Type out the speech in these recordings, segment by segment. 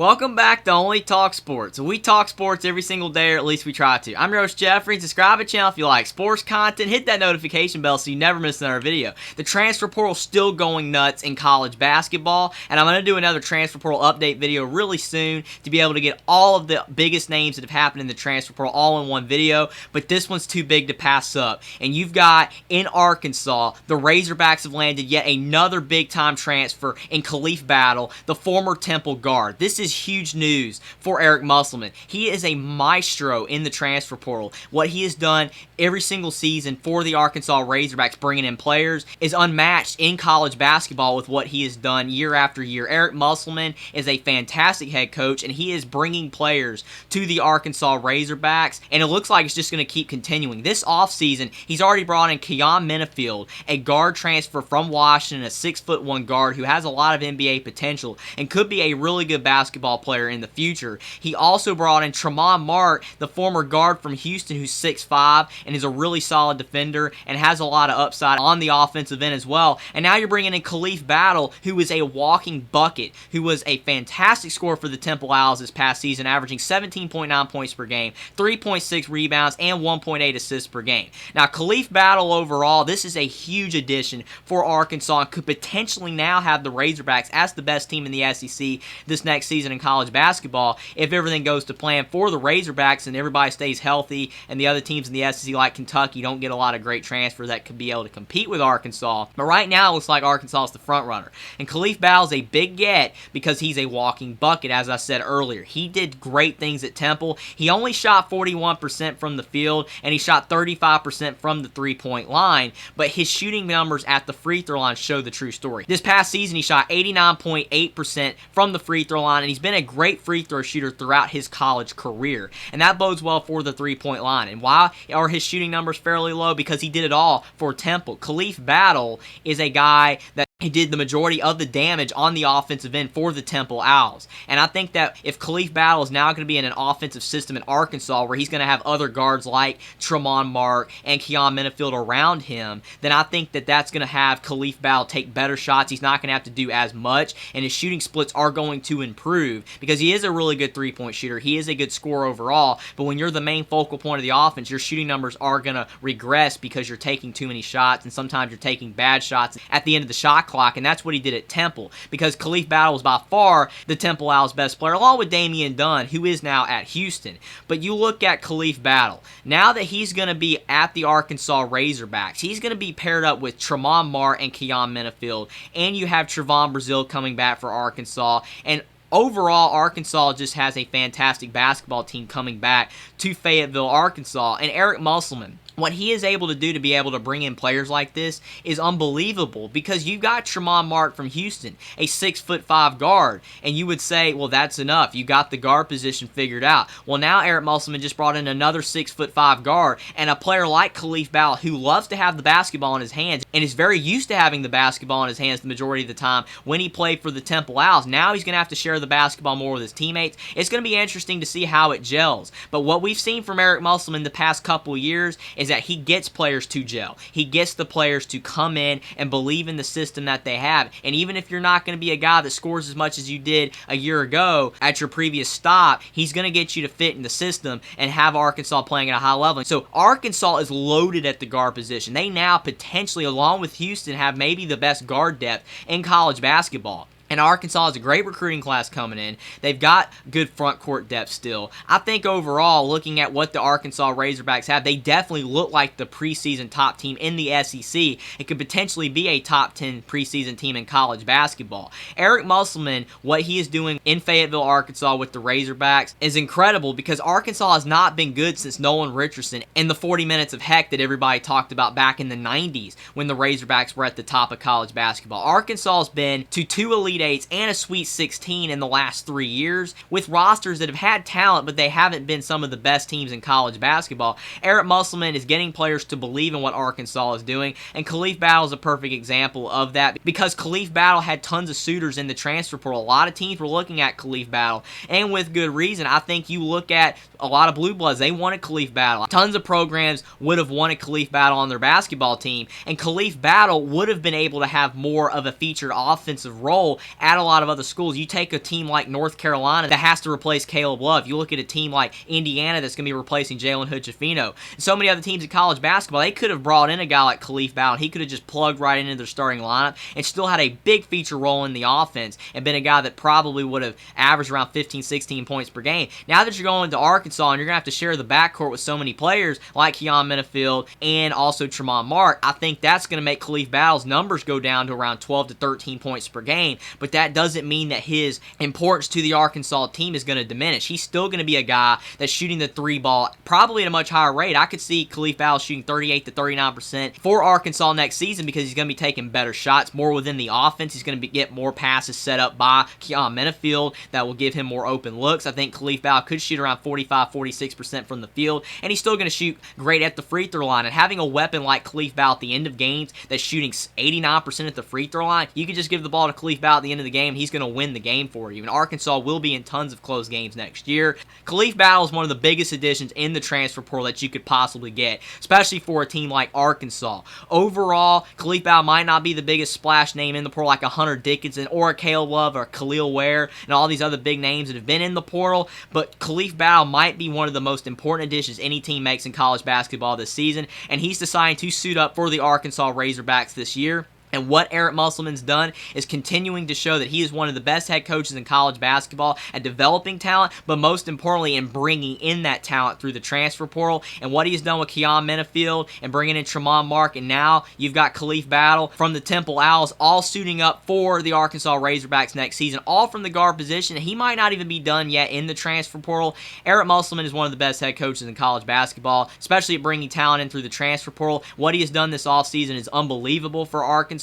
Welcome back to Only Talk Sports. We talk sports every single day, or at least we try to. I'm your host, Jeffrey. Subscribe to the channel if you like sports content. Hit that notification bell so you never miss another video. The transfer portal is still going nuts in college basketball, and I'm going to do another transfer portal update video really soon to be able to get all of the biggest names that have happened in the transfer portal all in one video, but this one's too big to pass up. And you've got, in Arkansas, the Razorbacks have landed yet another big-time transfer in Khalif Battle, the former Temple guard. This is huge news for Eric Musselman. He is a maestro in the transfer portal. What he has done every single season for the Arkansas Razorbacks, bringing in players, is unmatched in college basketball with what he has done year after year. Eric Musselman is a fantastic head coach, and he is bringing players to the Arkansas Razorbacks, and it looks like it's just going to keep continuing. This offseason, he's already brought in Keyon Menifield, a guard transfer from Washington, a 6'1" guard who has a lot of NBA potential and could be a really good basketball player in the future. He also brought in Tramon, the former guard from Houston, who's 6'5" and is a really solid defender and has a lot of upside on the offensive end as well. And now you're bringing in Khalif Battle, who is a walking bucket, who was a fantastic scorer for the Temple Owls this past season, averaging 17.9 points per game, 3.6 rebounds, and 1.8 assists per game. Now, Khalif Battle overall, this is a huge addition for Arkansas and could potentially now have the Razorbacks as the best team in the SEC this next season in college basketball if everything goes to plan for the Razorbacks and everybody stays healthy and the other teams in the SEC like Kentucky don't get a lot of great transfers that could be able to compete with Arkansas. But right now it looks like Arkansas is the front runner. And Khalif Battle is a big get because he's a walking bucket, as I said earlier. He did great things at Temple. He only shot 41% from the field and he shot 35% from the three-point line, but his shooting numbers at the free throw line show the true story. This past season he shot 89.8% from the free throw line, and he's been a great free throw shooter throughout his college career, and that bodes well for the three-point line. And why are his shooting numbers fairly low? Because he did it all for Temple. Khalif Battle is a guy that he did the majority of the damage on the offensive end for the Temple Owls. And I think that if Khalif Battle is now going to be in an offensive system in Arkansas where he's going to have other guards like Tramon and Keyon Menifield around him, then I think that that's going to have Khalif Battle take better shots. He's not going to have to do as much, and his shooting splits are going to improve because he is a really good three-point shooter. He is a good scorer overall, but when you're the main focal point of the offense, your shooting numbers are going to regress because you're taking too many shots, and sometimes you're taking bad shots at the end of the shot clock, and that's what he did at Temple, because Khalif Battle was by far the Temple Owls' best player, along with Damian Dunn, who is now at Houston. But you look at Khalif Battle, now that he's going to be at the Arkansas Razorbacks, he's going to be paired up with Tramon and Keyon Menifield, and you have Trevon Brazile coming back for Arkansas, and overall, Arkansas just has a fantastic basketball team coming back to Fayetteville, Arkansas. And Eric Musselman, what he is able to do to be able to bring in players like this is unbelievable, because you've got Tramon from Houston, a 6'5" guard, and you would say, well, that's enough. You got the guard position figured out. Well, now Eric Musselman just brought in another 6'5" guard, and a player like Khalif Battle, who loves to have the basketball in his hands and is very used to having the basketball in his hands the majority of the time when he played for the Temple Owls. Now he's going to have to share the basketball more with his teammates. It's going to be interesting to see how it gels. But what we've seen from Eric Musselman the past couple years is that he gets players to gel. He gets the players to come in and believe in the system that they have. And even if you're not going to be a guy that scores as much as you did a year ago at your previous stop, he's going to get you to fit in the system and have Arkansas playing at a high level. So Arkansas is loaded at the guard position. They now potentially, along with Houston, have maybe the best guard depth in college basketball. And Arkansas has a great recruiting class coming in. They've got good front court depth still. I think overall, looking at what the Arkansas Razorbacks have, they definitely look like the preseason top team in the SEC. It could potentially be a top 10 preseason team in college basketball. Eric Musselman, what he is doing in Fayetteville, Arkansas with the Razorbacks is incredible, because Arkansas has not been good since Nolan Richardson and the 40 minutes of heck that everybody talked about back in the 90s when the Razorbacks were at the top of college basketball. Arkansas has been to 2 Elite Eights and a Sweet 16 in the last 3 years, with rosters that have had talent, but they haven't been some of the best teams in college basketball. Eric Musselman is getting players to believe in what Arkansas is doing, and Khalif Battle is a perfect example of that, because Khalif Battle had tons of suitors in the transfer portal. A lot of teams were looking at Khalif Battle, and with good reason. I think you look at a lot of Blue Bloods, they wanted Khalif Battle. Tons of programs would have wanted Khalif Battle on their basketball team, and Khalif Battle would have been able to have more of a featured offensive role at a lot of other schools. You take a team like North Carolina that has to replace Caleb Love. You look at a team like Indiana that's going to be replacing Jalen Hood-Schifino. And so many other teams in college basketball, they could have brought in a guy like Khalif Battle. He could have just plugged right into their starting lineup and still had a big feature role in the offense and been a guy that probably would have averaged around 15, 16 points per game. Now that you're going to Arkansas and you're going to have to share the backcourt with so many players like Keyon Menifield and also Tramon Mark, I think that's going to make Khalif Battle's numbers go down to around 12 to 13 points per game, but that doesn't mean that his importance to the Arkansas team is going to diminish. He's still going to be a guy that's shooting the three ball probably at a much higher rate. I could see Khalif Battle shooting 38 to 39% for Arkansas next season because he's going to be taking better shots, more within the offense. He's going to get more passes set up by Keyon Menifield that will give him more open looks. I think Khalif Battle could shoot around 45-46% from the field, and he's still going to shoot great at the free throw line. And having a weapon like Khalif Battle at the end of games that's shooting 89% at the free throw line, you could just give the ball to Khalif Battle at the end of the game, and he's going to win the game for you. And Arkansas will be in tons of close games next year. Khalif Battle is one of the biggest additions in the transfer portal that you could possibly get, especially for a team like Arkansas. Overall, Khalif Battle might not be the biggest splash name in the portal like a Hunter Dickinson or a Caleb Love or Khalil Ware and all these other big names that have been in the portal, but Khalif Battle might be one of the most important additions any team makes in college basketball this season, and he's deciding to suit up for the Arkansas Razorbacks this year. And what Eric Musselman's done is continuing to show that he is one of the best head coaches in college basketball at developing talent, but most importantly in bringing in that talent through the transfer portal. And what he has done with Keyon Menifield and bringing in Tramon Mark, and now you've got Khalif Battle from the Temple Owls all suiting up for the Arkansas Razorbacks next season, all from the guard position. He might not even be done yet in the transfer portal. Eric Musselman is one of the best head coaches in college basketball, especially at bringing talent in through the transfer portal. What he has done this offseason is unbelievable for Arkansas.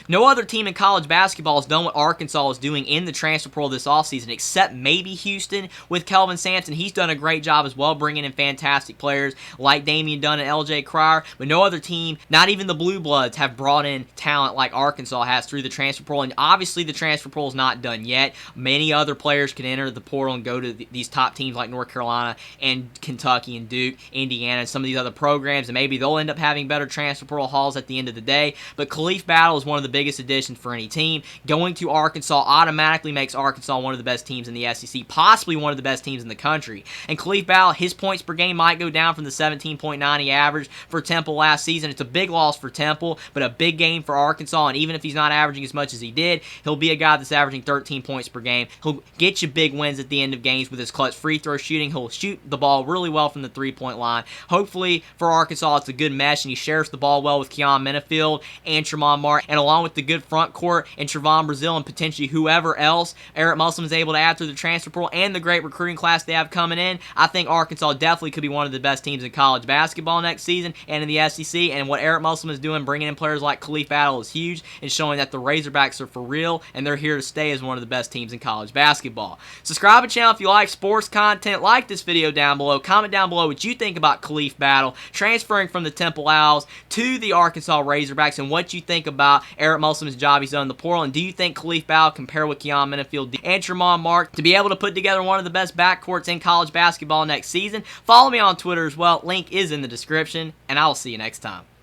No other team in college basketball has done what Arkansas is doing in the transfer portal this offseason, except maybe Houston with Kelvin Sampson. He's done a great job as well, bringing in fantastic players like Damian Dunn and LJ Cryer, but no other team, not even the Blue Bloods, have brought in talent like Arkansas has through the transfer portal. And obviously the transfer portal is not done yet. Many other players can enter the portal and go to these top teams like North Carolina and Kentucky and Duke, Indiana, and some of these other programs, and maybe they'll end up having better transfer portal hauls at the end of the day. But Khalif Battle is one of the biggest additions for any team. Going to Arkansas automatically makes Arkansas one of the best teams in the SEC, possibly one of the best teams in the country. And Khalif Battle, his points per game might go down from the 17.9 he averaged for Temple last season. It's a big loss for Temple, but a big game for Arkansas. And even if he's not averaging as much as he did, he'll be a guy that's averaging 13 points per game. He'll get you big wins at the end of games with his clutch free throw shooting. He'll shoot the ball really well from the three-point line. Hopefully for Arkansas, it's a good mesh, and he shares the ball well with Keyon Menifield and Tramon Mark, and along with the good front court and Trevon Brazile and potentially whoever else Eric Musselman is able to add through the transfer portal and the great recruiting class they have coming in, I think Arkansas definitely could be one of the best teams in college basketball next season and in the SEC. And what Eric Musselman is doing, bringing in players like Khalif Battle, is huge and showing that the Razorbacks are for real and they're here to stay as one of the best teams in college basketball. Subscribe to the channel if you like sports content. Like this video down below. Comment down below what you think about Khalif Battle transferring from the Temple Owls to the Arkansas Razorbacks and what you think about Eric Musselman's job he's done in the portal. And do you think Khalif Battle can pair with Keyon Menifield and Tramon Mark to be able to put together one of the best backcourts in college basketball next season? Follow me on Twitter as well. Link is in the description, and I will see you next time.